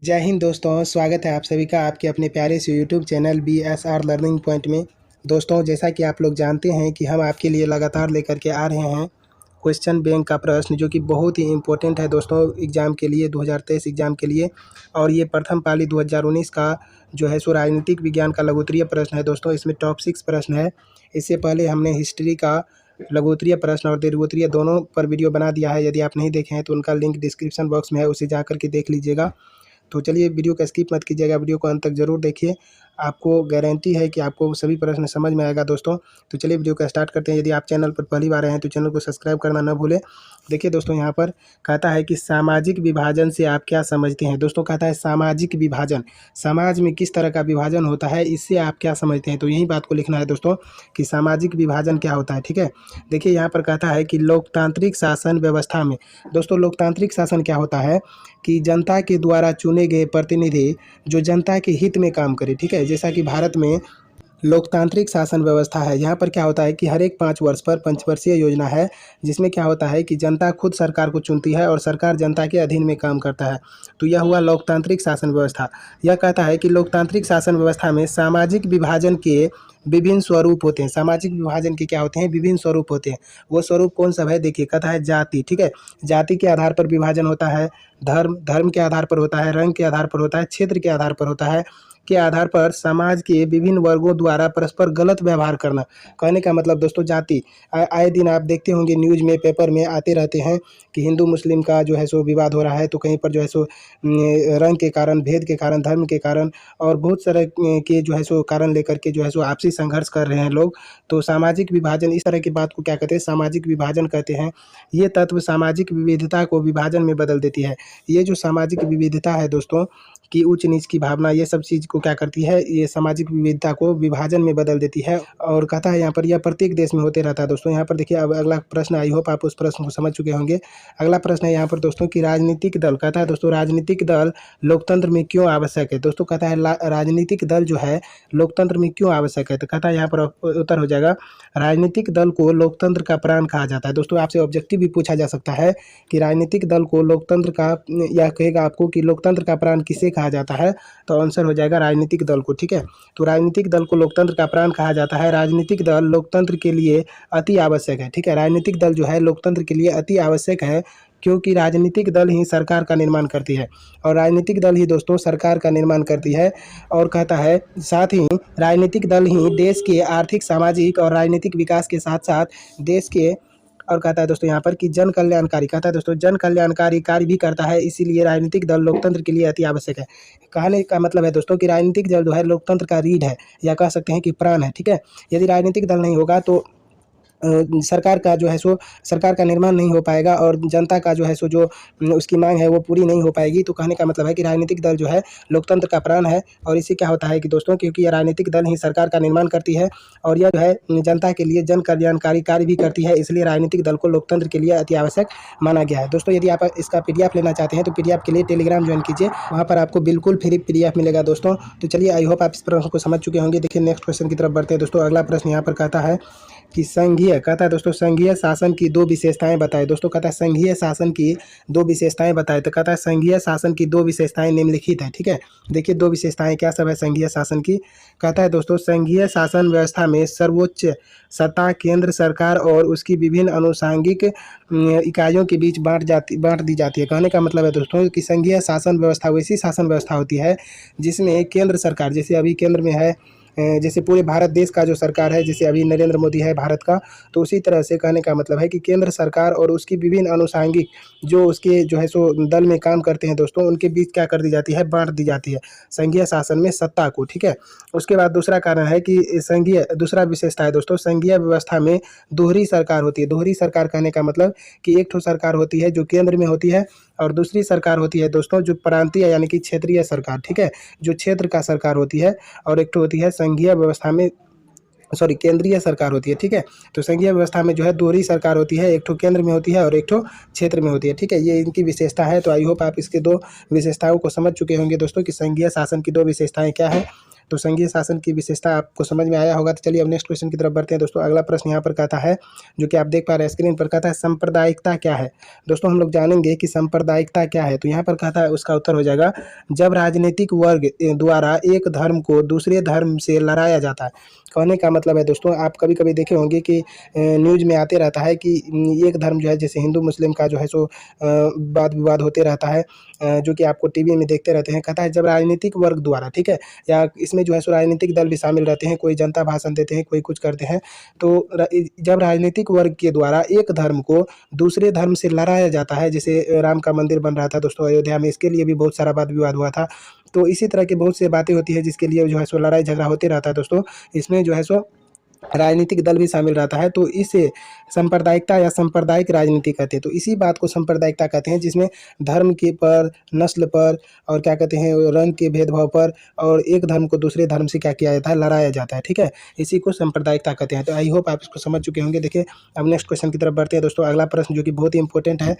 जय हिंद दोस्तों, स्वागत है आप सभी का आपके अपने प्यारे से YouTube channel BSR learning point में। दोस्तों, जैसा कि आप लोग जानते हैं कि हम आपके लिए लगातार लेकर के आ रहे हैं क्वेश्चन बैंक का प्रश्न, जो कि बहुत ही इम्पोर्टेंट है दोस्तों एग्ज़ाम के लिए, 2023 एग्ज़ाम के लिए। और ये प्रथम पाली 2019 का जो है सो राजनीतिक विज्ञान का लघुत्तरीय प्रश्न है दोस्तों। इसमें टॉप 6 प्रश्न है। इससे पहले हमने हिस्ट्री का लघुत्तरीय प्रश्न और दीर्घोत्तरीय दोनों पर वीडियो बना दिया है। यदि आप नहीं देखे हैं तो उनका लिंक डिस्क्रिप्शन बॉक्स में है, उसे जा कर के देख लीजिएगा। तो चलिए, वीडियो को स्किप मत कीजिएगा, वीडियो को अंत तक ज़रूर देखिए। आपको गारंटी है कि आपको सभी प्रश्न समझ में आएगा दोस्तों। तो चलिए वीडियो को स्टार्ट करते हैं। यदि आप चैनल पर पहली बार आए हैं तो चैनल को सब्सक्राइब करना ना भूलें। देखिए दोस्तों, यहाँ पर कहता है कि सामाजिक विभाजन से आप क्या समझते हैं। दोस्तों कहता है सामाजिक विभाजन, समाज में किस तरह का विभाजन होता है, इससे आप क्या समझते हैं। तो यही बात को लिखना है दोस्तों कि सामाजिक विभाजन क्या होता है। ठीक है, देखिए यहाँ पर कहता है कि लोकतांत्रिक शासन व्यवस्था में, दोस्तों लोकतांत्रिक शासन क्या होता है कि जनता के द्वारा चुने गए प्रतिनिधि जो जनता के हित में काम करे। ठीक है, जैसा कि भारत में लोकतांत्रिक शासन व्यवस्था है। यहाँ पर क्या होता है कि हर एक 5 वर्ष पर पंचवर्षीय योजना है, जिसमें क्या होता है कि जनता खुद सरकार को चुनती है और सरकार जनता के अधीन में काम करता है। तो यह हुआ लोकतांत्रिक शासन व्यवस्था। यह कहता है कि लोकतांत्रिक शासन व्यवस्था में सामाजिक विभाजन के विभिन्न स्वरूप होते हैं। सामाजिक विभाजन के क्या होते हैं, विभिन्न स्वरूप होते हैं। वो स्वरूप कौन सब है, देखिए कहता है जाति। ठीक है, जाति के आधार पर विभाजन होता है, धर्म के आधार पर होता है, रंग के आधार पर होता है, क्षेत्र के आधार पर होता है, के आधार पर समाज के विभिन्न वर्गों द्वारा परस्पर गलत व्यवहार करना। कहने का मतलब दोस्तों जाति, आए दिन आप देखते होंगे न्यूज़ में, पेपर में आते रहते हैं कि हिंदू मुस्लिम का जो है सो विवाद हो रहा है। तो कहीं पर जो है सो रंग के कारण, भेद के कारण, धर्म के कारण और बहुत सारे के जो है सो कारण लेकर के जो है सो आपसी संघर्ष कर रहे हैं लोग। तो सामाजिक विभाजन, इस तरह की बात को क्या कहते हैं, सामाजिक विभाजन कहते हैं। ये तत्व सामाजिक विविधता को विभाजन में बदल देती है। ये जो सामाजिक विविधता है दोस्तों कि ऊंच नीच की भावना, ये सब चीज़ को क्या करती है, ये सामाजिक विविधता को विभाजन में बदल देती है। और कहता है यहाँ पर यह प्रत्येक देश में होते रहता है दोस्तों। यहाँ पर देखिए, अब अगला प्रश्न, आई होप आप उस प्रश्न को समझ चुके होंगे। अगला प्रश्न है यहाँ पर दोस्तों कि राजनीतिक दल, कहता है दोस्तों राजनीतिक दल लोकतंत्र में क्यों आवश्यक है। दोस्तों कहता है राजनीतिक दल जो है लोकतंत्र में क्यों आवश्यक है। तो कहता है यहाँ पर उत्तर हो जाएगा, राजनीतिक दल को लोकतंत्र का प्राण कहा जाता है। दोस्तों आपसे ऑब्जेक्टिव भी पूछा जा सकता है कि राजनीतिक दल को लोकतंत्र का, या कहेगा आपको कि लोकतंत्र का प्राण किसे कहा जाता है, तो आंसर हो जाएगा राजनीतिक दल को। ठीक है, तो राजनीतिक दल को लोकतंत्र का प्राण कहा जाता है। राजनीतिक दल लोकतंत्र के लिए अति आवश्यक है। ठीक है, राजनीतिक दल जो है लोकतंत्र के लिए अति आवश्यक है, क्योंकि राजनीतिक दल ही सरकार का निर्माण करती है और राजनीतिक दल ही दोस्तों सरकार का निर्माण करती है। और कहता है साथ ही राजनीतिक दल ही देश के आर्थिक, सामाजिक और राजनीतिक विकास के साथ साथ देश के, और कहता है दोस्तों यहाँ पर कि जन कल्याणकारी, कहता है दोस्तों जन कल्याणकारी कार्य भी करता है। इसीलिए राजनीतिक दल लोकतंत्र के लिए अति आवश्यक है। कहने का मतलब है दोस्तों कि राजनीतिक दल जो है लोकतंत्र का रीढ़ है, या कह सकते हैं कि प्राण है। ठीक है, यदि राजनीतिक दल नहीं होगा तो सरकार का जो है सो, सरकार का निर्माण नहीं हो पाएगा और जनता का जो है सो, जो उसकी मांग है वो पूरी नहीं हो पाएगी। तो कहने का मतलब है कि राजनीतिक दल जो है लोकतंत्र का प्राण है। और इससे क्या होता है कि दोस्तों, क्योंकि ये राजनीतिक दल ही सरकार का निर्माण करती है और यह जो है जनता के लिए जन कल्याणकारी कार्य भी करती है, इसलिए राजनीतिक दल को लोकतंत्र के लिए अति आवश्यक माना गया है। दोस्तों यदि आप इसका PDF लेना चाहते हैं तो PDF के लिए टेलीग्राम ज्वाइन कीजिए, वहाँ पर आपको बिल्कुल फ्री PDF मिलेगा दोस्तों। तो चलिए, आई होप आप इस प्रश्न को समझ चुके होंगे। देखिए नेक्स्ट क्वेश्चन की तरफ बढ़ते हैं दोस्तों। अगला प्रश्न यहाँ पर कहता है कि संघीय, कहता है दोस्तों संघीय शासन की 2 विशेषताएं बताएं। दोस्तों कहता है संघीय शासन की 2 विशेषताएं बताएं। तो कहता है संघीय शासन की 2 विशेषताएं निम्नलिखित हैं। ठीक है, देखिए 2 विशेषताएं क्या सब है संघीय शासन की। कहता है दोस्तों संघीय शासन व्यवस्था में सर्वोच्च सत्ता केंद्र सरकार और उसकी विभिन्न अनुषांगिक इकाइयों के बीच बांट दी जाती है। कहने का मतलब है दोस्तों कि संघीय शासन व्यवस्था वैसी शासन व्यवस्था होती है जिसमें केंद्र सरकार, जैसे अभी केंद्र में है, जैसे पूरे भारत देश का जो सरकार है, जैसे अभी नरेंद्र मोदी है भारत का, तो उसी तरह से कहने का मतलब है कि केंद्र सरकार और उसकी विभिन्न अनुषांगिक जो उसके जो है सो दल में काम करते हैं दोस्तों, उनके बीच क्या कर दी जाती है, बांट दी जाती है संघीय शासन में सत्ता को। ठीक है, उसके बाद दूसरा कारण है कि संघीय, दूसरा विशेषता है दोस्तों, संघीय व्यवस्था में दोहरी सरकार होती है। दोहरी सरकार कहने का मतलब कि एक ठो सरकार होती है जो केंद्र में होती है और दूसरी सरकार होती है दोस्तों जो प्रांतीय यानी कि क्षेत्रीय सरकार। ठीक है, जो क्षेत्र का सरकार होती है, और एक ठो होती है संघीय व्यवस्था में, सॉरी केंद्रीय सरकार होती है। ठीक है, तो संघीय व्यवस्था में जो है दोहरी सरकार होती है, एक ठो केंद्र में होती है और एक ठो क्षेत्र में होती है। ठीक है, ये इनकी विशेषता है। तो आई होप आप इसके 2 विशेषताओं को समझ चुके होंगे दोस्तों कि संघीय शासन की 2 विशेषताएं क्या है। तो संघीय शासन की विशेषता आपको समझ में आया होगा। तो चलिए अब नेक्स्ट क्वेश्चन की तरफ बढ़ते हैं दोस्तों। अगला प्रश्न यहाँ पर कहता है, जो कि आप देख पा रहे हैं स्क्रीन पर, कहता है सांप्रदायिकता क्या है। दोस्तों हम लोग जानेंगे कि सांप्रदायिकता क्या है। तो यहाँ पर कहता है, उसका उत्तर हो जाएगा, जब राजनीतिक वर्ग द्वारा एक धर्म को दूसरे धर्म से लड़ाया जाता है। कहने का मतलब है दोस्तों, आप कभी कभी देखे होंगे कि न्यूज़ में आते रहता है कि एक धर्म जो है, जैसे हिंदू मुस्लिम का जो है सो वाद विवाद होते रहता है, जो कि आपको टीवी में देखते रहते हैं। कहता है जब राजनीतिक वर्ग द्वारा, ठीक है, या इसमें जो है सो राजनीतिक दल भी शामिल रहते हैं, कोई जनता भाषण देते हैं, कोई कुछ करते हैं, तो जब राजनीतिक वर्ग के द्वारा एक धर्म को दूसरे धर्म से लड़ाया जाता है, जैसे राम का मंदिर बन रहा था दोस्तों अयोध्या में, इसके लिए भी बहुत सारा वाद विवाद हुआ था। तो इसी तरह की बहुत सी बातें होती है जिसके लिए जो है सो लड़ाई झगड़ा होते रहता है दोस्तों। इसमें जो है सो राजनीतिक दल भी शामिल रहता है, तो इसे सांप्रदायिकता या सांप्रदायिक राजनीति कहते हैं। तो इसी बात को सांप्रदायिकता कहते हैं, जिसमें धर्म के पर, नस्ल पर, और क्या कहते हैं, रंग के भेदभाव पर, और एक धर्म को दूसरे धर्म से क्या किया जाता है, लड़ाया जाता है। ठीक है, इसी को सांप्रदायिकता कहते हैं। तो आई होप आप इसको समझ चुके होंगे। देखिए अब नेक्स्ट क्वेश्चन की तरफ बढ़ते हैं दोस्तों। अगला प्रश्न जो कि बहुत ही इंपॉर्टेंट है,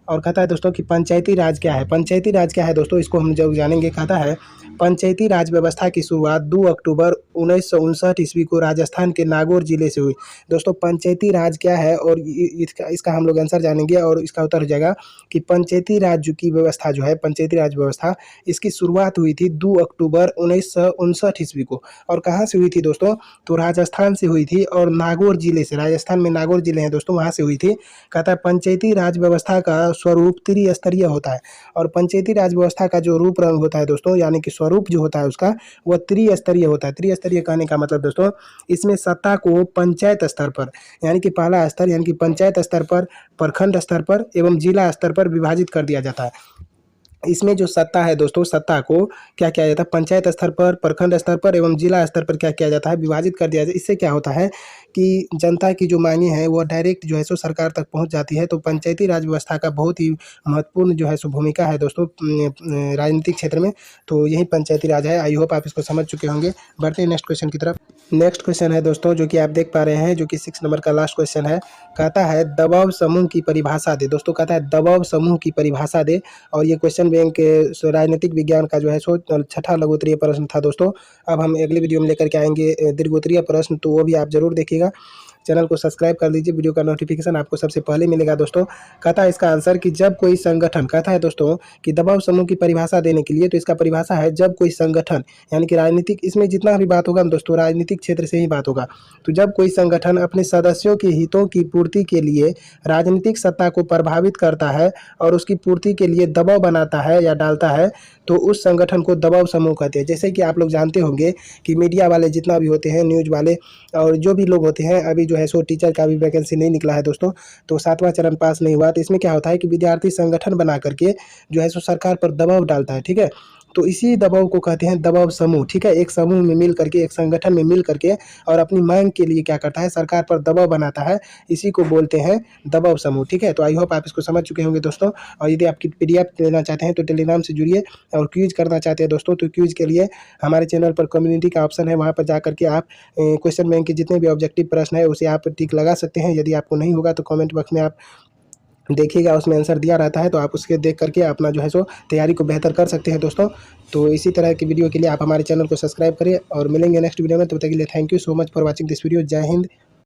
और कहता है दोस्तों कि पंचायती राज क्या है। पंचायती राज क्या है दोस्तों, इसको हम जब जानेंगे। कहता है पंचायती राज व्यवस्था की शुरुआत 2 अक्टूबर 1959 ईस्वी को राजस्थान के नागौर जिले से हुई। दोस्तों पंचायती राज क्या है, और इसका हम लोग आंसर जानेंगे, और इसका उत्तर हो जाएगा कि पंचायती राज की व्यवस्था जो है, पंचायती राज व्यवस्था, इसकी शुरुआत हुई थी 2 अक्टूबर 1959 ईस्वी को। और कहाँ से हुई थी दोस्तों, तो राजस्थान से हुई थी, और नागौर जिले से, राजस्थान में नागौर जिले हैं दोस्तों, वहाँ से हुई थी। कहता है पंचायती राज व्यवस्था का स्वरूप त्रिस्तरीय होता है, और पंचायती राज व्यवस्था का जो रूप रंग होता है दोस्तों, यानी कि स्वरूप जो होता है उसका, वह त्रिस्तरीय होता है। त्रिस्तरीय कहने का मतलब दोस्तों, इसमें सत्ता को पंचायत स्तर पर, यानी कि पहला स्तर यानी कि पंचायत स्तर पर, प्रखंड स्तर पर एवं जिला स्तर पर विभाजित कर दिया जाता है। इसमें जो सत्ता है दोस्तों, सत्ता को क्या किया जाता है, पंचायत स्तर पर, प्रखंड स्तर पर एवं जिला स्तर पर क्या किया जाता है, विभाजित कर दिया जाता है। इससे क्या होता है कि जनता की जो मांगे हैं वो डायरेक्ट जो है सो सरकार तक पहुंच जाती है। तो पंचायती राज व्यवस्था का बहुत ही महत्वपूर्ण जो है सो भूमिका है दोस्तों राजनीतिक क्षेत्र में। तो यही पंचायती राज है। आई होप आप इसको समझ चुके होंगे। बढ़ते हैं नेक्स्ट क्वेश्चन की तरफ। नेक्स्ट क्वेश्चन है दोस्तों, जो कि आप देख पा रहे हैं, जो कि 6 नंबर का लास्ट क्वेश्चन है। कहता है दबाव समूह की परिभाषा दे। दोस्तों कहता है दबाव समूह की परिभाषा दे, और ये क्वेश्चन बैंक के राजनीतिक विज्ञान का जो है सो 6ठा लघुत्तरीय प्रश्न था दोस्तों। अब हम अगली वीडियो में लेकर के आएंगे दीर्घोत्तरीय प्रश्न, तो वो भी आप जरूर देखिएगा। चैनल को सब्सक्राइब कर लीजिए, वीडियो का नोटिफिकेशन आपको सबसे पहले मिलेगा दोस्तों। कहता है इसका आंसर कि जब कोई संगठन, कहता है दोस्तों कि दबाव समूह की परिभाषा देने के लिए, तो इसका परिभाषा है जब कोई संगठन, यानी कि राजनीतिक, इसमें जितना भी बात होगा दोस्तों राजनीतिक क्षेत्र से ही बात होगा। तो जब कोई संगठन अपने सदस्यों के हितों की पूर्ति के लिए राजनीतिक सत्ता को प्रभावित करता है और उसकी पूर्ति के लिए दबाव बनाता है या डालता है, तो उस संगठन को दबाव समूह कहते हैं। जैसे कि आप लोग जानते होंगे कि मीडिया वाले जितना भी होते हैं, न्यूज़ वाले और जो भी लोग होते हैं, अभी जो है सो टीचर का भी वैकेंसी नहीं निकला है दोस्तों, तो 7वां चरण पास नहीं हुआ। तो इसमें क्या होता है कि विद्यार्थी संगठन बना करके जो है सो सरकार पर दबाव डालता है। ठीक है, तो इसी दबाव को कहते हैं दबाव समूह। ठीक है, एक समूह में मिल करके, एक संगठन में मिल करके, और अपनी मांग के लिए क्या करता है, सरकार पर दबाव बनाता है, इसी को बोलते हैं दबाव समूह। ठीक है, तो आई होप आप इसको समझ चुके होंगे दोस्तों। और यदि आपकी PDF लेना चाहते हैं तो टेलीग्राम से जुड़िए, और क्विज करना चाहते हैं दोस्तों, तो क्विज के लिए हमारे चैनल पर कम्युनिटी का ऑप्शन है, वहाँ पर जा करके आप क्वेश्चन बैंक के जितने भी ऑब्जेक्टिव प्रश्न है उसे आप टिक लगा सकते हैं। यदि आपको नहीं होगा तो कमेंट बॉक्स में आप देखिएगा, उसमें आंसर दिया रहता है, तो आप उसके देख करके अपना जो है सो तैयारी को बेहतर कर सकते हैं दोस्तों। तो इसी तरह की वीडियो के लिए आप हमारे चैनल को सब्सक्राइब करिए, और मिलेंगे नेक्स्ट वीडियो में। तब तक के लिए thank you so much for watching this video. जय हिंद,